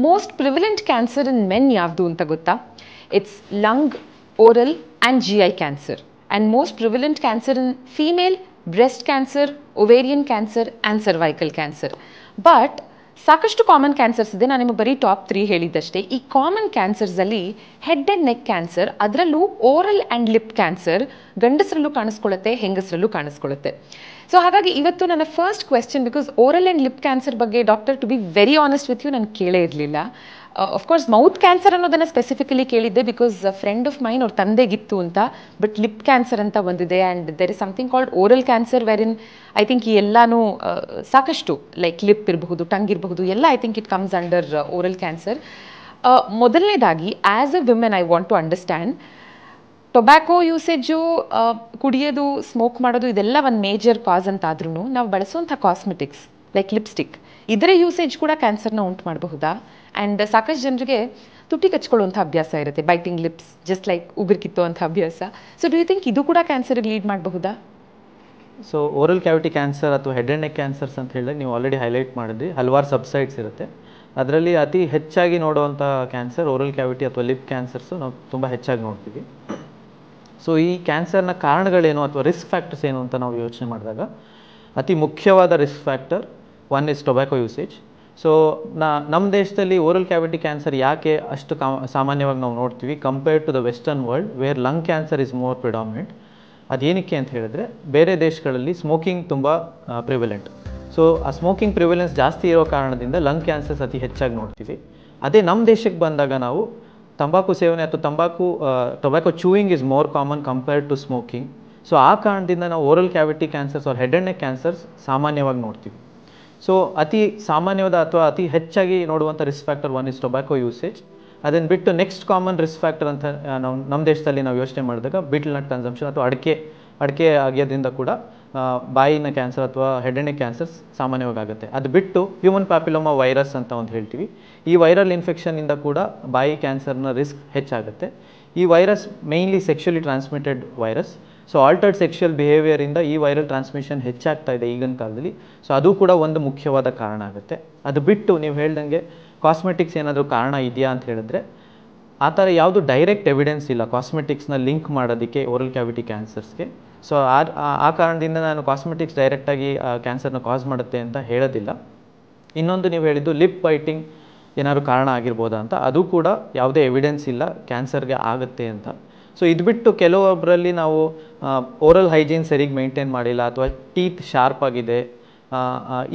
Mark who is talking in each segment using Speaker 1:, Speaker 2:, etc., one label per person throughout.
Speaker 1: Most prevalent cancer in men ಯಾವುದು ಅಂತ ಗೊತ್ತಾ? It's lung, oral and G I cancer. And most prevalent cancer in female, breast cancer, ovarian cancer and cervical cancer. But ಸಾಕಷ್ಟು common cancers ಇದೆ. ನಾನು ನಿಮಗೆ ಬರೀ top 3 ಹೇಳಿದ್ದಷ್ಟೇ. ಈ ಕಾಮನ್ ಕ್ಯಾನ್ಸರ್ಸಲ್ಲಿ ಹೆಡ್ ಆ್ಯಂಡ್ ನೆಕ್ ಕ್ಯಾನ್ಸರ್, ಅದರಲ್ಲೂ ಓರಲ್ ಆ್ಯಂಡ್ ಲಿಪ್ ಕ್ಯಾನ್ಸರ್ ಗಂಡಸರಲ್ಲೂ ಕಾಣಿಸ್ಕೊಳ್ಳುತ್ತೆ, ಹೆಂಗಸರಲ್ಲೂ ಕಾಣಿಸ್ಕೊಳ್ಳುತ್ತೆ. ಸೊ ಹಾಗಾಗಿ ಇವತ್ತು ನನ್ನ first question, because oral and lip cancer ಬಗ್ಗೆ doctor, to be very honest with you, ನಾನು ಕೇಳೇ ಇರಲಿಲ್ಲ. ಅಫ್ಕೋರ್ಸ್ ಮೌತ್ ಕ್ಯಾನ್ಸರ್ ಅನ್ನೋದನ್ನು ಸ್ಪೆಸಿಫಿಕಲಿ ಕೇಳಿದ್ದೆ, ಬಿಕಾಸ್ ಫ್ರೆಂಡ್ ಆಫ್ ಮೈನ್ ಅವ್ರ ತಂದೆಗಿತ್ತು ಅಂತ. ಬಟ್ ಲಿಪ್ ಕ್ಯಾನ್ಸರ್ ಅಂತ ಬಂದಿದೆ, and there is something called oral cancer, wherein I think ಈ ಎಲ್ಲನೂ ಸಾಕಷ್ಟು ಲೈಕ್ ಲಿಪ್ ಇರಬಹುದು, ಟಂಗ್ ಇರಬಹುದು, ಎಲ್ಲ I think it comes under oral cancer. ಮೊದಲನೇದಾಗಿ, as a women I want to understand, tobacco usage, ಕುಡಿಯೋದು, ಸ್ಮೋಕ್ ಮಾಡೋದು, ಇದೆಲ್ಲ ಒಂದು ಮೇಜರ್ ಕಾಸ್ ಅಂತಾದ್ರೂ ನಾವು ಬಳಸುವಂಥ ಕಾಸ್ಮೆಟಿಕ್ಸ್ ಲೈಕ್ ಲಿಪ್ಸ್ಟಿಕ್, ಇದರ ಯೂಸೇಜ್ ಕೂಡ ಕ್ಯಾನ್ಸರ್ನ ಉಂಟು ಮಾಡಬಹುದಾ? ಆ್ಯಂಡ್ ಸಾಕಷ್ಟು ಜನರಿಗೆ ತುಟಿ ಕಚ್ಕೊಳ್ಳುವಂಥ ಅಭ್ಯಾಸ ಇರುತ್ತೆ, ಬೈಟಿಂಗ್ ಲಿಪ್ಸ್, ಜಸ್ಟ್ ಲೈಕ್ ಉಗುರು ಕಿತ್ತುವಂಥ ಅಭ್ಯಾಸ. ಸೊ ಡು ಯು ಥಿಂಕ್ ಇದು ಕೂಡ ಕ್ಯಾನ್ಸರ್ಗೆ ಲೀಡ್ ಮಾಡಬಹುದಾ?
Speaker 2: ಸೊ ಓರಲ್ ಕ್ಯಾವಿಟಿ ಕ್ಯಾನ್ಸರ್ ಅಥವಾ ಹೆಡ್ ಆ್ಯಂಡ್ ನೆಕ್ ಕ್ಯಾನ್ಸರ್ಸ್ ಅಂತ ಹೇಳಿದಾಗ ನೀವು ಆಲ್ರೆಡಿ ಹೈಲೈಟ್ ಮಾಡಿದ್ರಿ, ಹಲವಾರು ಸಬ್ಸೈಟ್ಸ್ ಇರುತ್ತೆ. ಅದರಲ್ಲಿ ಅತಿ ಹೆಚ್ಚಾಗಿ ನೋಡುವಂಥ ಕ್ಯಾನ್ಸರ್ ಓರಲ್ ಕ್ಯಾವಿಟಿ ಅಥವಾ ಲಿಪ್ ಕ್ಯಾನ್ಸರ್ಸು ನಾವು ತುಂಬ ಹೆಚ್ಚಾಗಿ ನೋಡ್ತೀವಿ. ಸೊ ಈ ಕ್ಯಾನ್ಸರ್ನ ಕಾರಣಗಳೇನು ಅಥವಾ ರಿಸ್ಕ್ ಫ್ಯಾಕ್ಟರ್ಸ್ ಏನು ಅಂತ ನಾವು ಯೋಚನೆ ಮಾಡಿದಾಗ, ಅತಿ ಮುಖ್ಯವಾದ risk factor one is tobacco usage. So ನಮ್ಮ ದೇಶದಲ್ಲಿ ಓರಲ್ ಕ್ಯಾವಿಟಿ ಕ್ಯಾನ್ಸರ್ ಯಾಕೆ ಅಷ್ಟು ಸಾಮಾನ್ಯವಾಗಿ ನಾವು ನೋಡ್ತೀವಿ compared to the western world where lung cancer is more predominant? ಅದೇನಕ್ಕೆ ಅಂತ ಹೇಳಿದ್ರೆ, ಬೇರೆ ದೇಶಗಳಲ್ಲಿ ಸ್ಮೋಕಿಂಗ್ ತುಂಬ ಪ್ರಿವಿಲೆಂಟ್. ಸೊ ಆ ಸ್ಮೋಕಿಂಗ್ ಪ್ರಿವಿಲೆನ್ಸ್ ಜಾಸ್ತಿ ಇರೋ ಕಾರಣದಿಂದ ಲಂಗ್ ಕ್ಯಾನ್ಸರ್ಸ್ ಅತಿ ಹೆಚ್ಚಾಗಿ ನೋಡ್ತೀವಿ. ಅದೇ ನಮ್ಮ ದೇಶಕ್ಕೆ ಬಂದಾಗ ನಾವು ತಂಬಾಕು ಸೇವನೆ ಅಥವಾ tobacco chewing is more common compared to smoking. So ಆ ಕಾರಣದಿಂದ ನಾವು oral cavity cancers or head and neck cancers ಸಾಮಾನ್ಯವಾಗಿ ನೋಡ್ತೀವಿ. ಸೊ ಅತಿ ಸಾಮಾನ್ಯವಾದ ಅಥವಾ ಅತಿ ಹೆಚ್ಚಾಗಿ ನೋಡುವಂಥ risk factor one is tobacco usage. ಅದನ್ನು ಬಿಟ್ಟು ನೆಕ್ಸ್ಟ್ ಕಾಮನ್ ರಿಸ್ಕ್ ಫ್ಯಾಕ್ಟರ್ ಅಂತ ನಮ್ಮ ದೇಶದಲ್ಲಿ ನಾವು ಯೋಚನೆ ಮಾಡಿದಾಗ ಬೀಟಲ್ ನಟ್ ಕನ್ಸಂಪ್ಷನ್ ಅಥವಾ ಅಡಿಕೆ ಆಗೋದ್ರಿಂದ ಕೂಡ ಬಾಯಿನ ಕ್ಯಾನ್ಸರ್ ಅಥವಾ ಹೆಡ್ ಆ್ಯಂಡ್ ನೆಕ್ ಕ್ಯಾನ್ಸರ್ಸ್ ಸಾಮಾನ್ಯವಾಗಿ ಆಗುತ್ತೆ. ಅದು ಬಿಟ್ಟು ಹ್ಯೂಮನ್ ಪ್ಯಾಪಿಲೋಮಾ ವೈರಸ್ ಅಂತ ಒಂದು ಹೇಳ್ತೀವಿ, ಈ ವೈರಲ್ ಇನ್ಫೆಕ್ಷನಿಂದ ಕೂಡ ಬಾಯಿ ಕ್ಯಾನ್ಸರ್ನ ರಿಸ್ಕ್ ಹೆಚ್ಚಾಗುತ್ತೆ. ಈ virus mainly sexually transmitted virus. So altered sexual ಬಿಹೇವಿಯರಿಂದ ಈ ವೈರಲ್ ಟ್ರಾನ್ಸ್ಮಿಷನ್ ಹೆಚ್ಚಾಗ್ತಾ ಇದೆ ಈಗಿನ ಕಾಲದಲ್ಲಿ. ಸೊ ಅದು ಕೂಡ ಒಂದು ಮುಖ್ಯವಾದ ಕಾರಣ ಆಗುತ್ತೆ. ಅದು ಬಿಟ್ಟು ನೀವು ಹೇಳ್ದಂಗೆ ಕಾಸ್ಮೆಟಿಕ್ಸ್ ಏನಾದರೂ ಕಾರಣ ಇದೆಯಾ ಅಂತ ಹೇಳಿದ್ರೆ, ಆ ಥರ ಯಾವುದು ಡೈರೆಕ್ಟ್ ಎವಿಡೆನ್ಸ್ ಇಲ್ಲ ಕಾಸ್ಮೆಟಿಕ್ಸ್ನ ಲಿಂಕ್ ಮಾಡೋದಕ್ಕೆ ಓರಲ್ ಕ್ಯಾವಿಟಿ ಕ್ಯಾನ್ಸರ್ಸ್ಗೆ. ಸೊ ಆ ಕಾರಣದಿಂದ ನಾನು ಕಾಸ್ಮೆಟಿಕ್ಸ್ ಡೈರೆಕ್ಟಾಗಿ ಕ್ಯಾನ್ಸರ್ನ ಕಾಸ್ ಮಾಡುತ್ತೆ ಅಂತ ಹೇಳೋದಿಲ್ಲ. ಇನ್ನೊಂದು ನೀವು ಹೇಳಿದ್ದು ಲಿಪ್ ಬೈಟಿಂಗ್ ಏನಾದ್ರು ಕಾರಣ ಆಗಿರ್ಬೋದಾ ಅಂತ, ಅದು ಕೂಡ ಯಾವುದೇ ಎವಿಡೆನ್ಸ್ ಇಲ್ಲ ಕ್ಯಾನ್ಸರ್ಗೆ ಆಗುತ್ತೆ ಅಂತ. ಸೊ ಇದು ಬಿಟ್ಟು ಕೆಲವೊಬ್ಬರಲ್ಲಿ ನಾವು ಓರಲ್ ಹೈಜೀನ್ ಸರಿಗೆ ಮೇಂಟೈನ್ ಮಾಡಿಲ್ಲ ಅಥವಾ ಟೀತ್ ಶಾರ್ಪ್ ಆಗಿದೆ,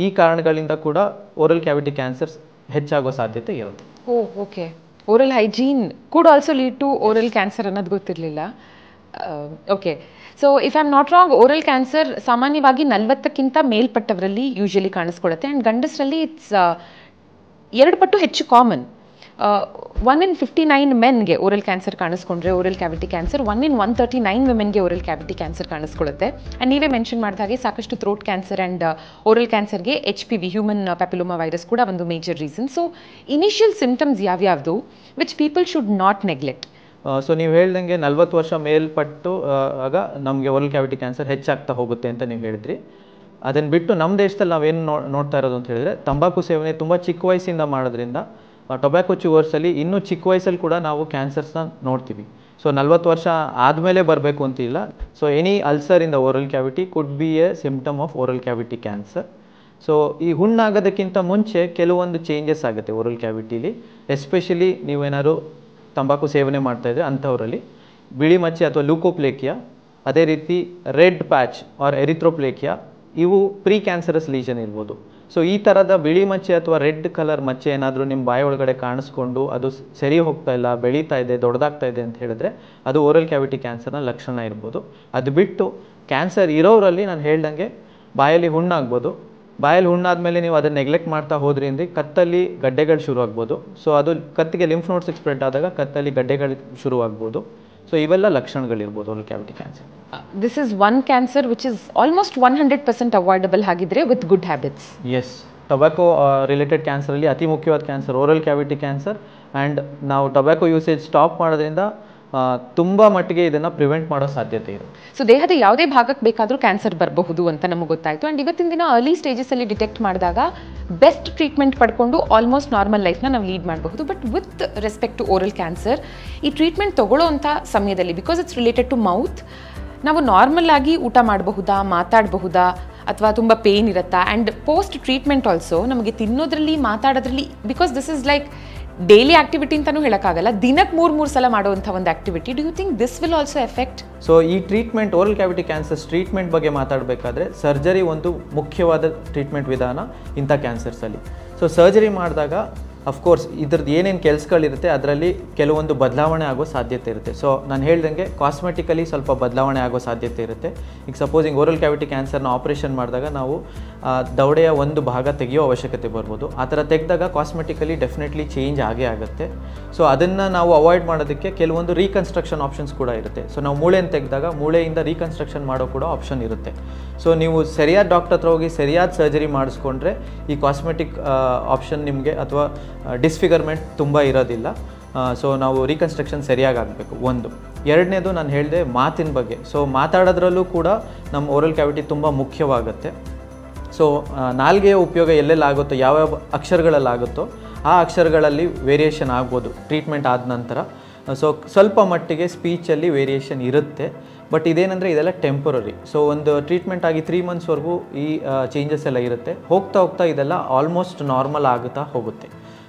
Speaker 2: ಈ ಕಾರಣಗಳಿಂದ ಕೂಡ ಓರಲ್ ಕ್ಯಾವಿಟಿ ಕ್ಯಾನ್ಸರ್ಸ್ ಹೆಚ್ಚಾಗೋ ಸಾಧ್ಯತೆ ಇರುತ್ತೆ.
Speaker 1: Okay, oral hygiene could also lead to oral cancer ಅನ್ನೋದು ಗೊತ್ತಿರಲಿಲ್ಲ. Okay, so if I am not wrong, oral cancer ಸಾಮಾನ್ಯವಾಗಿ 40ಕ್ಕಿಂತ ಮೇಲ್ಪಟ್ಟವರಲ್ಲಿ ಯೂಶಲಿ ಕಾಣಿಸ್ಕೊಳುತ್ತೆ. ಆ್ಯಂಡ್ ಗಂಡಸರಲ್ಲಿ ಇಟ್ಸ್ 2 ಪಟ್ಟು ಹೆಚ್ಚು ಕಾಮನ್. 1 in 59 ಮೆನ್ಗೆ ಓರಲ್ ಕ್ಯಾನ್ಸರ್ ಕಾಣಿಸ್ಕೊಂಡ್ರೆ ಓರಲ್ ಕ್ಯಾವಿಟಿ ಕ್ಯಾನ್ಸರ್, 1 in 139 ವಿಮೆನ್ಗೆ ಓರಲ್ ಕ್ಯಾವಿಟಿ ಕ್ಯಾನ್ಸರ್ ಕಾಣಿಸ್ಕೊಳ್ಳುತ್ತೆ. ಆ್ಯಂಡ್ ನೀವೇ ಮೆನ್ಷನ್ ಮಾಡಿದ ಹಾಗೆ ಸಾಕಷ್ಟು ಥ್ರೋಟ್ ಕ್ಯಾನ್ಸರ್ ಆ್ಯಂಡ್ ಓರಲ್ ಕ್ಯಾನ್ಸರ್ಗೆ HPV ಹ್ಯೂಮನ್ ಪ್ಯಾಪಿಲೋಮಾ ವೈರಸ್ ಕೂಡ ಒಂದು major reason. So initial symptoms ಯಾವ್ಯಾವುದು which people should not neglect?
Speaker 2: So ನೀವು ಹೇಳ್ದಂಗೆ 40 ವರ್ಷ ಮೇಲ್ಪಟ್ಟು ಆಗ ನಮಗೆ ಓರಲ್ ಕ್ಯಾವಿಟಿ ಕ್ಯಾನ್ಸರ್ ಹೆಚ್ಚಾಗ್ತಾ ಹೋಗುತ್ತೆ ಅಂತ ನೀವು ಹೇಳಿದ್ರಿ. ಅದನ್ನು ಬಿಟ್ಟು ನಮ್ಮ ದೇಶದಲ್ಲಿ ನಾವೇನು ನೋಡ್ತಾ ಇರೋದು ಅಂತ ಹೇಳಿದ್ರೆ, ತಂಬಾಕು ಸೇವನೆ ತುಂಬ ಚಿಕ್ಕ ವಯಸ್ಸಿಂದ ಮಾಡೋದ್ರಿಂದ ಟೊಬ್ಯಾಕೋ ಚ್ಯೂವರ್ಸಲ್ಲಿ ಇನ್ನೂ ಚಿಕ್ಕ ವಯಸ್ಸಲ್ಲಿ ಕೂಡ ನಾವು ಕ್ಯಾನ್ಸರ್ಸ್ನ ನೋಡ್ತೀವಿ. ಸೊ 40 ವರ್ಷ ಆದಮೇಲೆ ಬರಬೇಕು ಅಂತಿಲ್ಲ. So any ulcer in the oral cavity could be A symptom of oral cavity cancer. So ಈ ಹುಣ್ಣಾಗೋದಕ್ಕಿಂತ ಮುಂಚೆ ಕೆಲವೊಂದು ಚೇಂಜಸ್ ಆಗುತ್ತೆ ಓರಲ್ ಕ್ಯಾವಿಟಿಲಿ. ಎಸ್ಪೆಷಲಿ ನೀವೇನಾದ್ರು ತಂಬಾಕು ಸೇವನೆ ಮಾಡ್ತಾಯಿದ್ರೆ ಅಂಥವರಲ್ಲಿ ಬಿಳಿ ಮಚ್ಚೆ ಅಥವಾ ಲೂಕೋಪ್ಲೇಕಿಯಾ, ಅದೇ ರೀತಿ ರೆಡ್ ಪ್ಯಾಚ್ ಆರ್ ಎರಿಥ್ರೋಪ್ಲೇಕಿಯಾ, ಇವು ಪ್ರೀ ಕ್ಯಾನ್ಸರಸ್ ಲೀಷನ್ ಇರ್ಬೋದು. ಸೊ ಈ ಥರದ ಬಿಳಿ ಮಚ್ಚೆ ಅಥವಾ ರೆಡ್ ಕಲರ್ ಮಚ್ಚೆ ಏನಾದರೂ ನಿಮ್ಮ ಬಾಯಿ ಒಳಗಡೆ ಕಾಣಿಸ್ಕೊಂಡು ಅದು ಸರಿ ಹೋಗ್ತಾ ಇಲ್ಲ, ಬೆಳೀತಾ ಇದೆ, ದೊಡ್ಡದಾಗ್ತಾ ಇದೆ ಅಂತ ಹೇಳಿದ್ರೆ ಅದು ಓರಲ್ ಕ್ಯಾವಿಟಿ ಕ್ಯಾನ್ಸರ್ನ ಲಕ್ಷಣ ಇರ್ಬೋದು. ಅದು ಬಿಟ್ಟು ಕ್ಯಾನ್ಸರ್ ಇರೋರಲ್ಲಿ ನಾನು ಹೇಳ್ದಂಗೆ ಬಾಯಲ್ಲಿ ಹುಣ್ಣಾಗ್ಬೋದು. ಬಾಯಲ್ಲಿ ಹುಣ್ಣಾದ್ಮೇಲೆ ನೀವು ಅದನ್ನು ನೆಗ್ಲೆಕ್ಟ್ ಮಾಡ್ತಾ ಹೋದ್ರಿ ಅಂದರೆ ಕತ್ತಲ್ಲಿ ಗಡ್ಡೆಗಳು ಶುರುವಾಗ್ಬೋದು. ಸೊ ಅದು ಕತ್ತಿಗೆ ಲಿಂಫ್ ನೋಡ್ಸಿಗೆ ಸ್ಪ್ರೆಡ್ ಆದಾಗ ಕತ್ತಲ್ಲಿ ಗಡ್ಡೆಗಳು ಶುರುವಾಗ್ಬೋದು. ಸೊ ಇವೆಲ್ಲ ಲಕ್ಷಣಗಳಿರ್ಬೋದು oral cavity cancer.
Speaker 1: This is one cancer which is almost 100% avoidable ಆಗಿದ್ರೆ with good habits.
Speaker 2: Yes, tobacco related ಕ್ಯಾನ್ಸರಲ್ಲಿ ಅತಿ ಮುಖ್ಯವಾದ cancer oral cavity cancer. And ನಾವು ಟೊಬ್ಯಾಕೋ ಯೂಸೇಜ್ ಸ್ಟಾಪ್ ಮಾಡೋದ್ರಿಂದ ತುಂಬ ಮಟ್ಟಿಗೆ ಇದನ್ನು ಪ್ರಿವೆಂಟ್ ಮಾಡೋ ಸಾಧ್ಯತೆ ಇದೆ.
Speaker 1: ಸೊ ದೇಹದ ಯಾವುದೇ ಭಾಗಕ್ಕೆ ಬೇಕಾದರೂ ಕ್ಯಾನ್ಸರ್ ಬರಬಹುದು ಅಂತ ನಮಗೆ ಗೊತ್ತಾಯಿತು. ಆ್ಯಂಡ್ ಇವತ್ತಿನ ದಿನ ಅರ್ಲಿ ಸ್ಟೇಜಸಲ್ಲಿ ಡಿಟೆಕ್ಟ್ ಮಾಡಿದಾಗ ಬೆಸ್ಟ್ ಟ್ರೀಟ್ಮೆಂಟ್ ಪಡ್ಕೊಂಡು ಆಲ್ಮೋಸ್ಟ್ ನಾರ್ಮಲ್ ಲೈಫ್ನ ನಾವು ಲೀಡ್ ಮಾಡಬಹುದು. But with respect to oral cancer, ಈ ಟ್ರೀಟ್ಮೆಂಟ್ ತೊಗೊಳ್ಳೋ ಅಂಥ ಸಮಯದಲ್ಲಿ, because it's related to mouth, ನಾವು ನಾರ್ಮಲ್ ಆಗಿ ಊಟ ಮಾಡಬಹುದಾ, ಮಾತಾಡಬಹುದಾ, ಅಥವಾ ತುಂಬ ಪೇಯ್ನ್ ಇರುತ್ತಾ? ಆ್ಯಂಡ್ ಪೋಸ್ಟ್ ಟ್ರೀಟ್ಮೆಂಟ್ ಆಲ್ಸೋ ನಮಗೆ ತಿನ್ನೋದ್ರಲ್ಲಿ, ಮಾತಾಡೋದ್ರಲ್ಲಿ, because this is like daily activity ಅಂತಲೂ ಹೇಳೋಕ್ಕಾಗಲ್ಲ, ದಿನಕ್ಕೆ 3 ಸಲ ಮಾಡುವಂಥ ಒಂದು activity. Do you think this will also effect?
Speaker 2: So ಈ treatment, oral cavity cancers treatment ಬಗ್ಗೆ ಮಾತಾಡಬೇಕಾದ್ರೆ ಸರ್ಜರಿ ಒಂದು ಮುಖ್ಯವಾದ ಟ್ರೀಟ್ಮೆಂಟ್ ವಿಧಾನ ಇಂಥ ಕ್ಯಾನ್ಸರ್ಸಲ್ಲಿ. ಸೊ ಸರ್ಜರಿ ಮಾಡಿದಾಗ ಅಫ್ಕೋರ್ಸ್ ಇದ್ರದ್ದು ಏನೇನು ಕೆಲಸಗಳಿರುತ್ತೆ ಅದರಲ್ಲಿ ಕೆಲವೊಂದು ಬದಲಾವಣೆ ಆಗೋ ಸಾಧ್ಯತೆ ಇರುತ್ತೆ. ಸೊ ನಾನು ಹೇಳ್ದಂಗೆ ಕಾಸ್ಮೆಟಿಕಲಿ ಸ್ವಲ್ಪ ಬದಲಾವಣೆ ಆಗೋ ಸಾಧ್ಯತೆ ಇರುತ್ತೆ. ಈಗ ಸಪೋಸಿಂಗ್ ಓರಲ್ ಕ್ಯಾವಿಟಿ ಕ್ಯಾನ್ಸರ್ನ ಆಪ್ರೇಷನ್ ಮಾಡಿದಾಗ ನಾವು ದವಡೆಯ ಒಂದು ಭಾಗ ತೆಗೆಯೋ ಅವಶ್ಯಕತೆ ಬರ್ಬೋದು. ಆ ಥರ ತೆಗೆದಾಗ ಕಾಸ್ಮೆಟಿಕಲಿ ಡೆಫಿನೆಟ್ಲಿ ಚೇಂಜ್ ಆಗೇ ಆಗುತ್ತೆ. ಸೊ ಅದನ್ನು ನಾವು ಅವಾಯ್ಡ್ ಮಾಡೋದಕ್ಕೆ ಕೆಲವೊಂದು ರೀಕನ್ಸ್ಟ್ರಕ್ಷನ್ ಆಪ್ಷನ್ಸ್ ಕೂಡ ಇರುತ್ತೆ. ಸೊ ನಾವು ಮೂಳೆಯನ್ನು ತೆಗೆದಾಗ ಮೂಳೆಯಿಂದ ರೀಕನ್ಸ್ಟ್ರಕ್ಷನ್ ಮಾಡೋ ಕೂಡ ಆಪ್ಷನ್ ಇರುತ್ತೆ. ಸೊ ನೀವು ಸರಿಯಾದ ಡಾಕ್ಟರ್ ಹತ್ರ ಹೋಗಿ ಸರಿಯಾದ ಸರ್ಜರಿ ಮಾಡಿಸ್ಕೊಂಡ್ರೆ ಈ ಕಾಸ್ಮೆಟಿಕ್ ಆಪ್ಷನ್ ನಿಮಗೆ ಅಥವಾ ಡಿಸ್ಫಿಗರ್ಮೆಂಟ್ ತುಂಬ ಇರೋದಿಲ್ಲ. ಸೊ ನಾವು ರೀಕನ್ಸ್ಟ್ರಕ್ಷನ್ ಸರಿಯಾಗಿ ಆಗಬೇಕು ಒಂದು. ಎರಡನೇದು ನಾನು ಹೇಳಿದೆ ಮಾತಿನ ಬಗ್ಗೆ. ಸೊ ಮಾತಾಡೋದ್ರಲ್ಲೂ ಕೂಡ ನಮ್ಮ ಓರಲ್ ಕ್ಯಾವಿಟಿ ತುಂಬ ಮುಖ್ಯವಾಗುತ್ತೆ. ಸೊ ನಾಲ್ಗೆಯ ಉಪಯೋಗ ಎಲ್ಲೆಲ್ಲಾಗುತ್ತೋ, ಯಾವ್ಯಾವ ಅಕ್ಷರಗಳಲ್ಲಾಗುತ್ತೋ ಆ ಅಕ್ಷರಗಳಲ್ಲಿ ವೇರಿಯೇಷನ್ ಆಗ್ಬೋದು ಟ್ರೀಟ್ಮೆಂಟ್ ಆದ ನಂತರ. ಸೊ ಸ್ವಲ್ಪ ಮಟ್ಟಿಗೆ ಸ್ಪೀಚಲ್ಲಿ ವೇರಿಯೇಷನ್ ಇರುತ್ತೆ. ಬಟ್ ಇದೇನೆಂದರೆ ಇದೆಲ್ಲ ಟೆಂಪರರಿ. ಸೊ ಒಂದು ಟ್ರೀಟ್ಮೆಂಟ್ ಆಗಿ 3 ಮಂತ್ಸ್ವರೆಗೂ ಈ ಚೇಂಜಸ್ ಎಲ್ಲ ಇರುತ್ತೆ. ಹೋಗ್ತಾ ಹೋಗ್ತಾ ಇದೆಲ್ಲ ಆಲ್ಮೋಸ್ಟ್ ನಾರ್ಮಲ್ ಆಗುತ್ತಾ ಹೋಗುತ್ತೆ.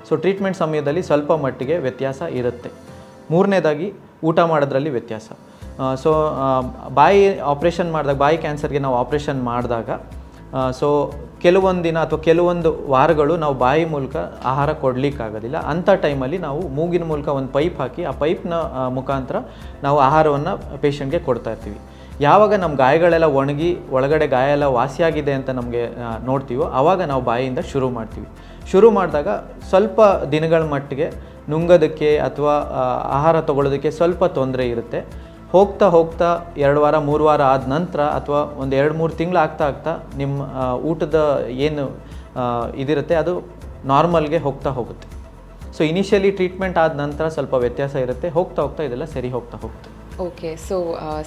Speaker 2: ಸೊ ಟ್ರೀಟ್ಮೆಂಟ್ ಸಮಯದಲ್ಲಿ ಸ್ವಲ್ಪ ಮಟ್ಟಿಗೆ ವ್ಯತ್ಯಾಸ ಇರುತ್ತೆ. ಮೂರನೇದಾಗಿ ಊಟ ಮಾಡೋದ್ರಲ್ಲಿ ವ್ಯತ್ಯಾಸ. ಸೊ ಬಾಯಿ ಆಪ್ರೇಷನ್ ಮಾಡಿದಾಗ, ಬಾಯಿ ಕ್ಯಾನ್ಸರ್ಗೆ ನಾವು ಆಪ್ರೇಷನ್ ಮಾಡಿದಾಗ ಸೊ ಕೆಲವೊಂದು ದಿನ ಅಥವಾ ಕೆಲವೊಂದು ವಾರಗಳು ನಾವು ಬಾಯಿ ಮೂಲಕ ಆಹಾರ ಕೊಡಲಿಕ್ಕಾಗೋದಿಲ್ಲ. ಅಂಥ ಟೈಮಲ್ಲಿ ನಾವು ಮೂಗಿನ ಮೂಲಕ ಒಂದು ಪೈಪ್ ಹಾಕಿ ಆ ಪೈಪ್ನ ಮುಖಾಂತರ ನಾವು ಆಹಾರವನ್ನು ಪೇಷಂಟ್ಗೆ ಕೊಡ್ತಾ ಇರ್ತೀವಿ. ಯಾವಾಗ ನಮ್ಮ ಗಾಯಗಳೆಲ್ಲ ಒಣಗಿ ಒಳಗಡೆ ಗಾಯ ಎಲ್ಲ ವಾಸಿಯಾಗಿದೆ ಅಂತ ನಮಗೆ ನೋಡ್ತೀವೋ ಆವಾಗ ನಾವು ಬಾಯಿಯಿಂದ ಶುರು ಮಾಡ್ತೀವಿ. ಶುರು ಮಾಡಿದಾಗ ಸ್ವಲ್ಪ ದಿನಗಳ ಮಟ್ಟಿಗೆ ನುಂಗೋದಕ್ಕೆ ಅಥವಾ ಆಹಾರ ತೊಗೊಳ್ಳೋದಕ್ಕೆ ಸ್ವಲ್ಪ ತೊಂದರೆ ಇರುತ್ತೆ. ಹೋಗ್ತಾ ಹೋಗ್ತಾ 2 ವಾರ 3 ವಾರ ಆದ ನಂತರ ಅಥವಾ ಒಂದು 2-3 ತಿಂಗಳು ಆಗ್ತಾ ನಿಮ್ಮ ಊಟದ ಏನು ಇದಿರುತ್ತೆ ಅದು ನಾರ್ಮಲ್ಗೆ ಹೋಗ್ತಾ ಹೋಗುತ್ತೆ. ಸೊ ಇನಿಷಿಯಲಿ ಟ್ರೀಟ್ಮೆಂಟ್ ಆದ ನಂತರ ಸ್ವಲ್ಪ ವ್ಯತ್ಯಾಸ ಇರುತ್ತೆ. ಹೋಗ್ತಾ ಹೋಗ್ತಾ ಇದೆಲ್ಲ ಸರಿ ಹೋಗ್ತಾ ಹೋಗುತ್ತೆ.
Speaker 1: ಓಕೆ, ಸೊ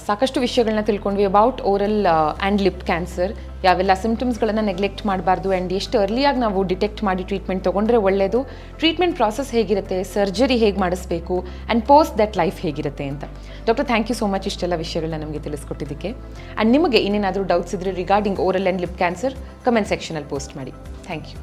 Speaker 1: ಸಾಕಷ್ಟು ವಿಷಯಗಳನ್ನ ತಿಳ್ಕೊಂಡ್ವಿ about oral and lip cancer. ಯಾವೆಲ್ಲ ಸಿಂಪ್ಟಮ್ಸ್ಗಳನ್ನು ನೆಗ್ಲೆಕ್ಟ್ ಮಾಡಬಾರ್ದು ಆ್ಯಂಡ್ ಎಷ್ಟು ಅರ್ಲಿಯಾಗಿ ನಾವು ಡಿಟೆಕ್ಟ್ ಮಾಡಿ ಟ್ರೀಟ್ಮೆಂಟ್ ತೊಗೊಂಡ್ರೆ ಒಳ್ಳೆಯದು, ಟ್ರೀಟ್ಮೆಂಟ್ ಪ್ರಾಸೆಸ್ ಹೇಗಿರುತ್ತೆ, ಸರ್ಜರಿ ಹೇಗೆ ಮಾಡಿಸ್ಬೇಕು ಆ್ಯಂಡ್ ಪೋಸ್ಟ್ ದಟ್ ಲೈಫ್ ಹೇಗಿರುತ್ತೆ ಅಂತ. Doctor, thank you so much ಇಷ್ಟೆಲ್ಲ ವಿಷಯಗಳನ್ನ ನಮಗೆ ತಿಳಿಸ್ಕೊಟ್ಟಿದ್ದಕ್ಕೆ. ಆ್ಯಂಡ್ ನಿಮಗೆ ಇನ್ನೇನಾದರೂ ಡೌಟ್ಸ್ ಇದ್ದರೆ regarding oral and lip cancer comment ಸೆಕ್ಷನಲ್ಲಿ ಪೋಸ್ಟ್ ಮಾಡಿ. Thank you.